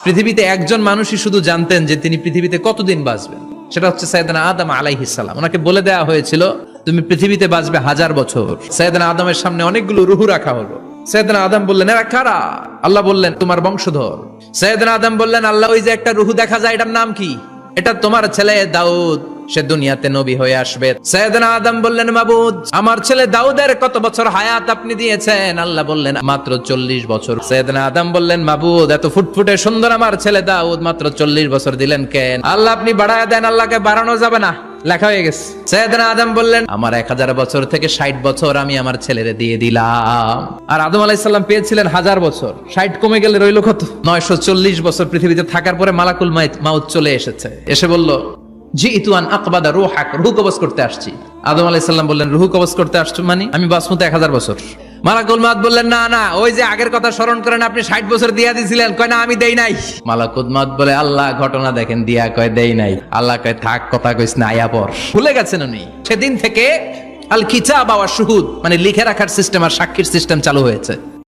পৃথিবীতে একজন মানুষই শুধু জানতেন যে তিনি পৃথিবীতে কতদিন বাঁচবেন, সেটা হচ্ছে সাইয়েদনা আদম আলাইহিস সালাম। ওনাকে বলে দেওয়া হয়েছিল তুমি পৃথিবীতে বাঁচবে 1000 বছর। সাইয়েদনা আদমের সামনে অনেকগুলো রুহু রাখা হলো। সাইয়েদনা আদম বললেন এরা কারা? আল্লাহ বললেন তোমার বংশধর। সাইয়েদনা আদম বললেন আল্লাহ ওই যে একটা রুহু দেখা যায় এটার নাম কি? এটা তোমার ছেলে দাউদ, সে দুনিয়াতে নবী হয়ে আসবে। সাইয়েদনা আদম বললেন মাবুদ আমার ছেলে দাউদের কত বছর হায়াত আপনি দিয়েছেন? আল্লাহ বললেন মাত্র 40 বছর। সাইয়েদনা আদম বললেন মাবুদ এত ফুটফুটে সুন্দর আমার ছেলে দাউদ মাত্র 40 বছর দিলেন কেন? আল্লাহ আপনি বাড়ায় দেন, আল্লাহকে বাড়ানো যাবে না, লেখা হয়ে গেছে। সাইয়েদনা আদম বললেন আমার 1000 বছর থেকে 60 বছর আমি আমার ছেলেরে দিয়ে দিলাম। আর আদম আলাইহিস সালাম পেয়েছিলেন 1000 বছর, 60 কমে গেলে রইল কত? 940 বছর পৃথিবীতে থাকার পরে মালাকুল মাউত চলে এসেছে। এসে বলল জিইতু আন আকবাদা রূহাক, রূহ কবজ করতে আসছি। আদম আলাইহিস সালাম বললেন রূহ কবজ করতে আসছো মানে? আমি বাঁচবো তো 1000 বছর। মালাকুল মাউত বললেন না না, ওই যে আগের কথা স্মরণ করেন আপনি 60 বছর দিয়া দিয়েছিলেন। কয় না আমি দেই নাই। মালাকুল মাউত বলে আল্লাহ ঘটনা দেখেন, দিয়া কয় দেই নাই। আল্লাহ কয় থাক কথা কইস না, আয়া পর। ভুলে গেছেন উনি। সেদিন থেকে আল কিতাব ওয়া শুহুদ মানে লিখে রাখার সিস্টেম আর সাক্ষীর সিস্টেম চালু হয়েছে।